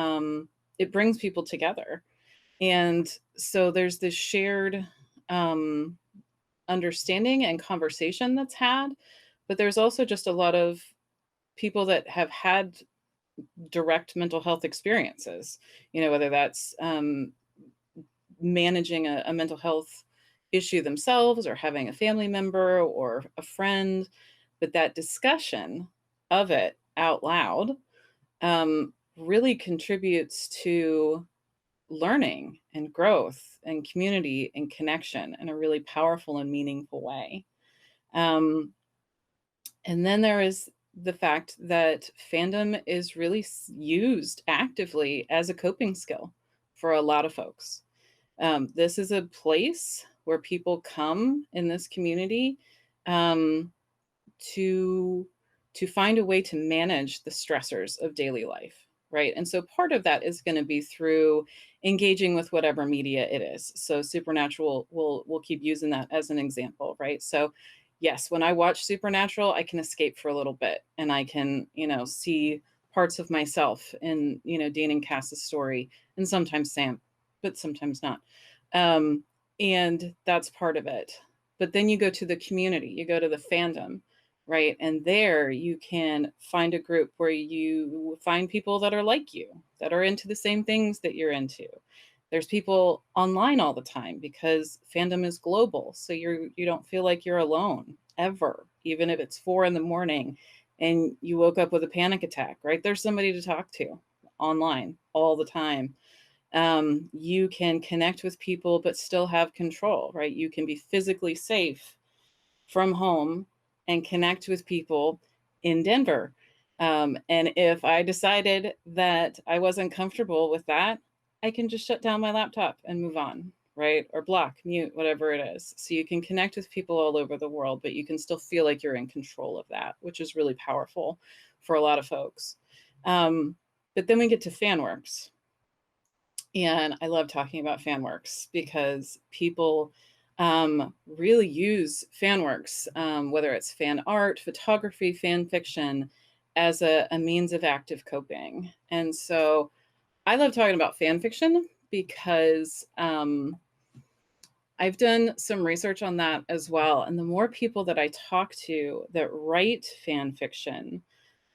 it brings people together. And so there's this shared understanding and conversation that's had, but there's also just a lot of people that have had direct mental health experiences, you know, whether that's managing a mental health issue themselves or having a family member or a friend, but that discussion of it out loud really contributes to learning and growth and community and connection in a really powerful and meaningful way. And then there is the fact that fandom is really used actively as a coping skill for a lot of folks. This is a place where people come in this community to find a way to manage the stressors of daily life, right? And so part of that is going to be through engaging with whatever media it is. So Supernatural, we'll keep using that as an example, right? So yes, when I watch Supernatural, I can escape for a little bit, and I can, you know, see parts of myself in, you know, Dean and Cass's story, and sometimes Sam, but sometimes not. And that's part of it. But then you go to the community, you go to the fandom, right? And there you can find a group where you find people that are like you, that are into the same things that you're into. There's people online all the time because fandom is global. So you don't feel like you're alone ever, even if it's 4 a.m. and you woke up with a panic attack, right? There's somebody to talk to online all the time. You can connect with people, but still have control, right? You can be physically safe from home and connect with people in Denver. And if I decided that I wasn't comfortable with that, I can just shut down my laptop and move on, right? Or block, mute, whatever it is. So you can connect with people all over the world, but you can still feel like you're in control of that, which is really powerful for a lot of folks. But then we get to FanWorks. And I love talking about FanWorks because people really use FanWorks, whether it's fan art, photography, fan fiction, as a means of active coping. And so I love talking about fan fiction because I've done some research on that as well. And the more people that I talk to that write fan fiction,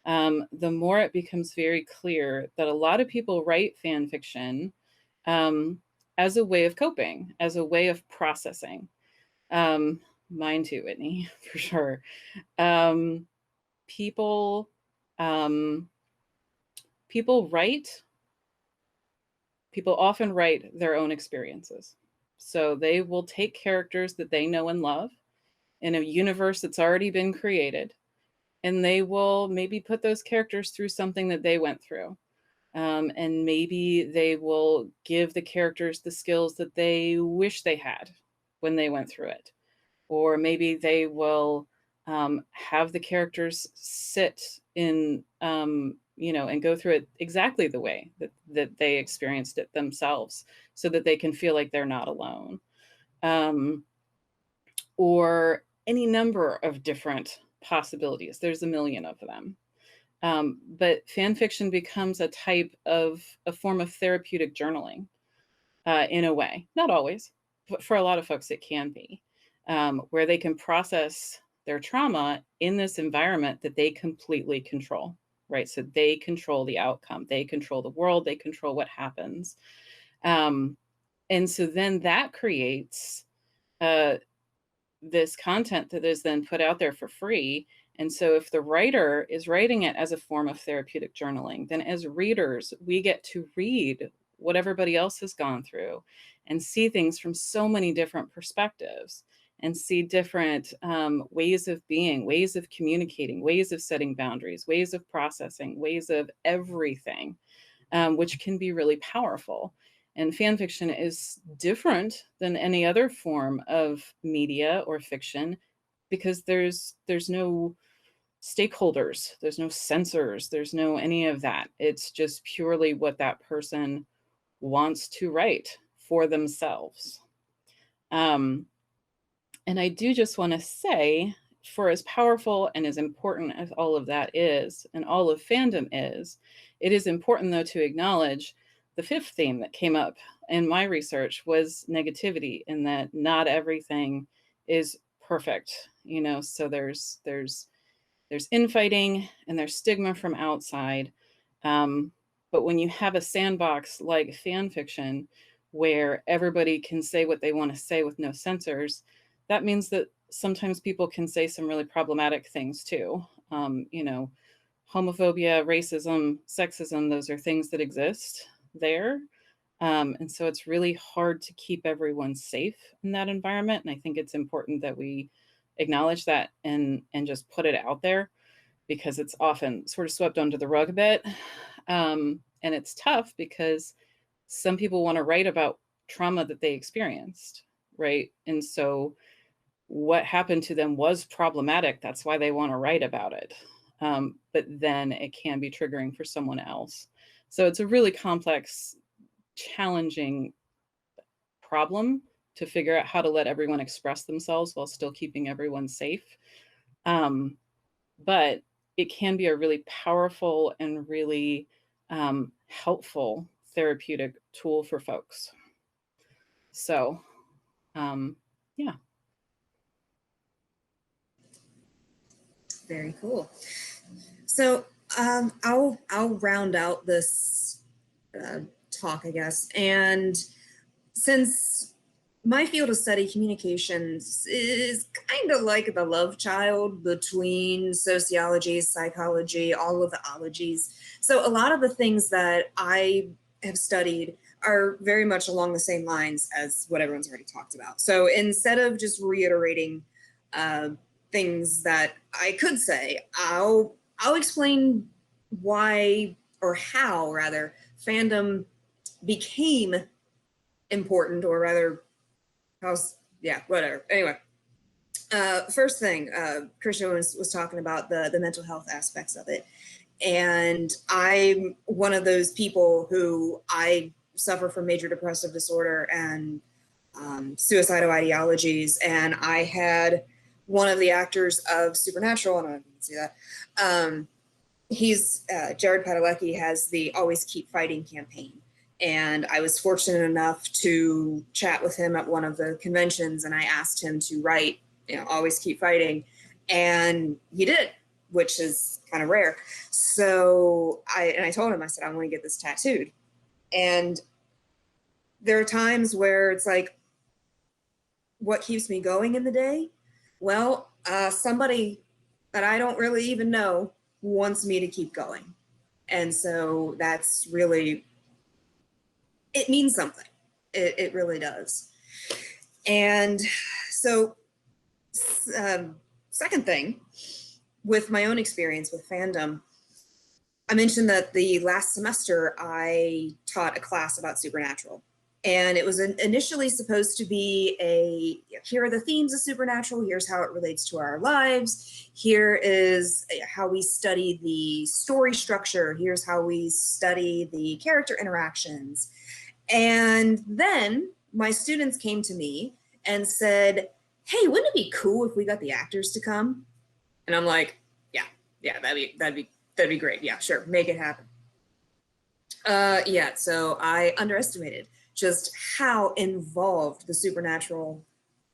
the more it becomes very clear that a lot of people write fan fiction as a way of coping, as a way of processing. Mine too, Whitney, for sure. People often write their own experiences. So they will take characters that they know and love in a universe that's already been created, and they will maybe put those characters through something that they went through. And maybe they will give the characters the skills that they wish they had when they went through it. or maybe they will have the characters sit in, you know, and go through it exactly the way that they experienced it themselves, so that they can feel like they're not alone. Or any number of different possibilities. There's a million of them. But fan fiction becomes a form of therapeutic journaling in a way. Not always, but for a lot of folks it can be, where they can process their trauma in this environment that they completely control, right? So they control the outcome, they control the world, they control what happens. And so then that creates this content that is then put out there for free. And so if the writer is writing it as a form of therapeutic journaling, then as readers, we get to read what everybody else has gone through and see things from so many different perspectives, and see different ways of being, ways of communicating, ways of setting boundaries, ways of processing, ways of everything, which can be really powerful. And fan fiction is different than any other form of media or fiction, because there's no stakeholders, there's no censors, there's no any of that. It's just purely what that person wants to write for themselves. And I do just want to say, for as powerful and as important as all of that is, and all of fandom is, it is important though to acknowledge the fifth theme that came up in my research was negativity, in that not everything is perfect, you know. So there's infighting and there's stigma from outside. But when you have a sandbox like fan fiction, where everybody can say what they want to say with no censors, that means that sometimes people can say some really problematic things too. You know, homophobia, racism, sexism, those are things that exist there. And so it's really hard to keep everyone safe in that environment. And I think it's important that we acknowledge that and just put it out there, because it's often sort of swept under the rug a bit. And it's tough because some people want to write about trauma that they experienced, right? And so what happened to them was problematic. That's why they want to write about it. But then it can be triggering for someone else. So it's a really complex, challenging problem to figure out how to let everyone express themselves while still keeping everyone safe. But it can be a really powerful and really helpful therapeutic tool for folks. So, yeah. Very cool. So I'll round out this talk, I guess. And since my field of study, communications, is kind of like the love child between sociology, psychology, all of the ologies. So a lot of the things that I have studied are very much along the same lines as what everyone's already talked about. So instead of just reiterating things that I could say, I'll explain why, or how rather, fandom became important, or rather, whatever. Anyway, first thing, Christian was talking about the mental health aspects of it. And I'm one of those people who I suffer from major depressive disorder and suicidal ideologies. And I had one of the actors of Supernatural, and I don't know if you can see that. He's Jared Padalecki has the Always Keep Fighting campaign. And I was fortunate enough to chat with him at one of the conventions, and I asked him to write, Always Keep Fighting. And he did, which is kind of rare. So I told him, I said, I want to get this tattooed. And there are times where it's like, what keeps me going in the day? Well, somebody that I don't really even know wants me to keep going. And so that's really, it means something. It really does. And so, second thing, with my own experience with fandom, I mentioned that the last semester I taught a class about Supernatural. And it was initially supposed to be here are the themes of supernatural, here's how it relates to our lives, here is how we study the story structure, here's how we study the character interactions. And then my students came to me and said, hey, wouldn't it be cool if we got the actors to come? And I'm like, yeah, that'd be great. Yeah, sure, make it happen. Yeah, so I underestimated just how involved the supernatural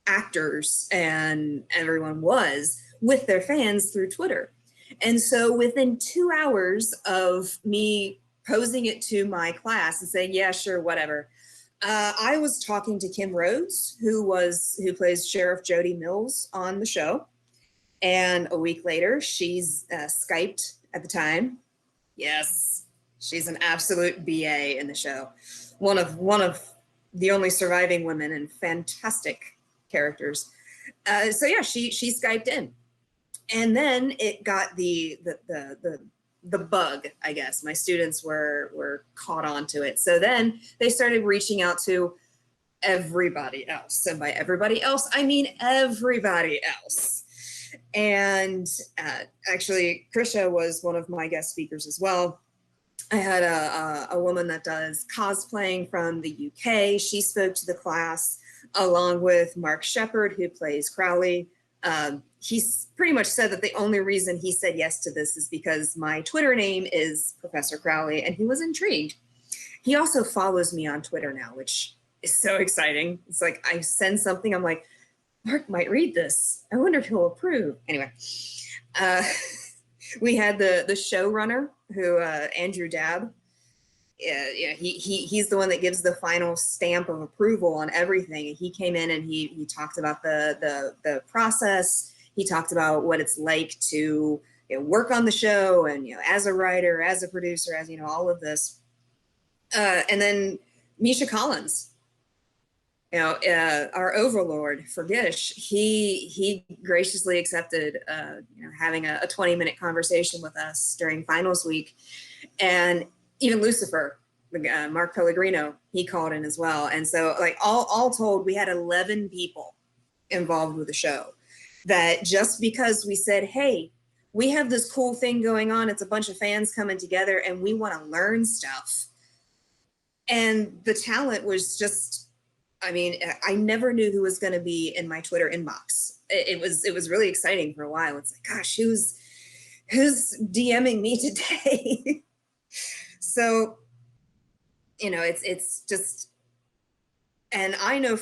actors and everyone was with their fans through Twitter. And so within 2 hours of me posing it to my class and saying, yeah, sure, whatever, I was talking to Kim Rhodes, who plays Sheriff Jody Mills on the show. And a week later, she's Skyped at the time. Yes, she's an absolute BA in the show. One of the only surviving women and fantastic characters. So yeah, she Skyped in, and then it got the bug, I guess. My students were caught onto it. So then they started reaching out to everybody else, and by everybody else, I mean everybody else. And actually, Krisha was one of my guest speakers as well. I had a woman that does cosplaying from the UK. She spoke to the class along with Mark Shepard, who plays Crowley. He's pretty much said that the only reason he said yes to this is because my Twitter name is Professor Crowley, and he was intrigued. He also follows me on Twitter now, which is so exciting. It's like I send something, I'm like, Mark might read this. I wonder if he'll approve. Anyway, we had the showrunner, who Andrew Dabb. Yeah, he's the one that gives the final stamp of approval on everything. He came in and he talked about the process. He talked about what it's like to work on the show, and as a writer, as a producer, as all of this. And then Misha Collins, our overlord for Gish, he graciously accepted having a 20-minute conversation with us during finals week. And even Lucifer, Mark Pellegrino, he called in as well. And so like all told, we had 11 people involved with the show, that just because we said, hey, we have this cool thing going on, it's a bunch of fans coming together and we want to learn stuff. And the talent was just, I mean, I never knew who was going to be in my Twitter inbox. It was really exciting for a while. It's like, gosh, who's DMing me today? So, it's just, and I know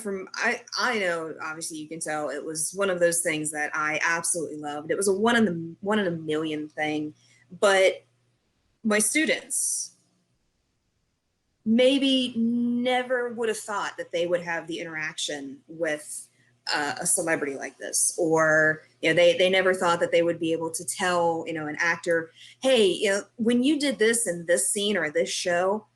I know, obviously you can tell it was one of those things that I absolutely loved. It was a one in a million thing, but my students maybe never would have thought that they would have the interaction with a celebrity like this, or they never thought that they would be able to tell an actor, hey, when you did this in this scene or this show,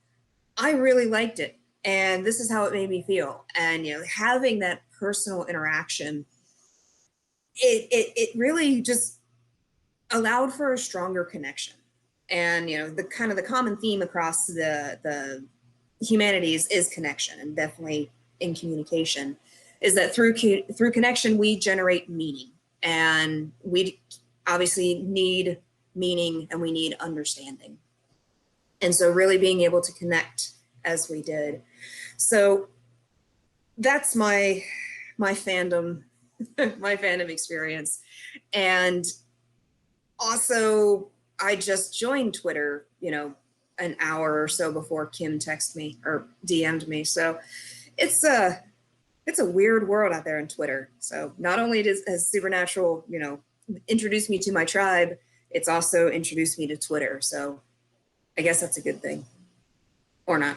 I really liked it, and this is how it made me feel. And having that personal interaction, it really just allowed for a stronger connection. And the common theme across the humanities is connection, and definitely in communication, is that through connection we generate meaning, and we obviously need meaning and we need understanding. And so really being able to connect as we did. So that's my fandom my fandom experience. And also I just joined Twitter an hour or so before Kim texted me or DM'd me. So it's a weird world out there in Twitter. So not only has Supernatural, introduced me to my tribe, it's also introduced me to Twitter. So I guess that's a good thing, or not.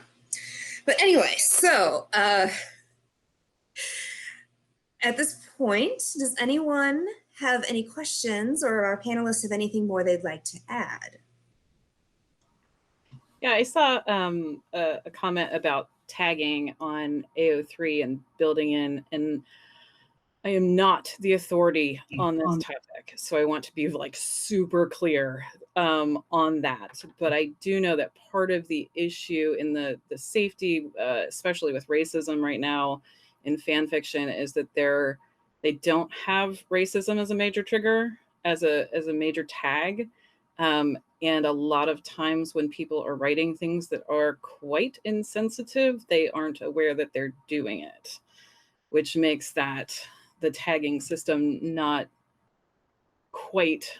But anyway, so at this point, does anyone have any questions, or our panelists have anything more they'd like to add? Yeah, I saw a comment about tagging on AO3 and building in, and I am not the authority on this topic, so I want to be like super clear on that. But I do know that part of the issue in the safety, especially with racism right now in fan fiction, is that they don't have racism as a major trigger, as a major tag. And a lot of times when people are writing things that are quite insensitive, they aren't aware that they're doing it, which makes the tagging system not quite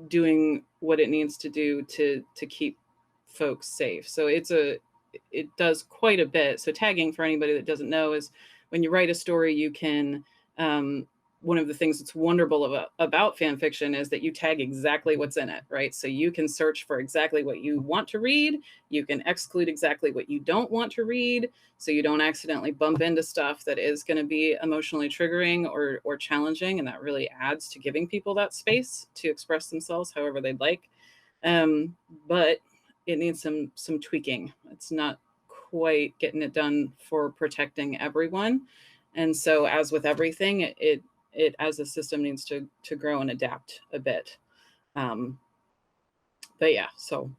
doing what it needs to do to keep folks safe. So it does quite a bit. So tagging, for anybody that doesn't know, is when you write a story, you can one of the things that's wonderful about fan fiction is that you tag exactly what's in it, right? So you can search for exactly what you want to read. You can exclude exactly what you don't want to read, so you don't accidentally bump into stuff that is going to be emotionally triggering or challenging, and that really adds to giving people that space to express themselves however they'd like. But it needs some tweaking. It's not quite getting it done for protecting everyone. And so, as with everything, it as a system needs to grow and adapt a bit. But yeah, so.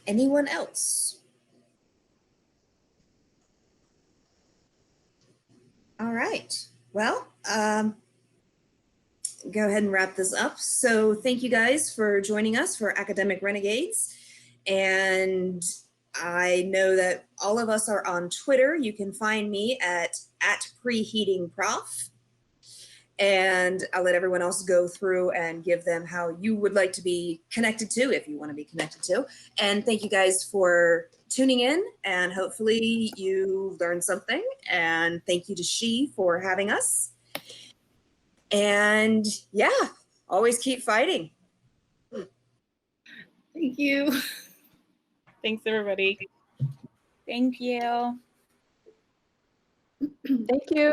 Anyone else? All right. Well, go ahead and wrap this up. So thank you guys for joining us for Academic Renegades. And I know that all of us are on Twitter. You can find me at preheatingprof. And I'll let everyone else go through and give them how you would like to be connected to, if you want to be connected to. And thank you guys for tuning in, and hopefully you learned something. And thank you to She for having us. And yeah, always keep fighting. Thank you. Thanks, everybody. Thank you. Thank you.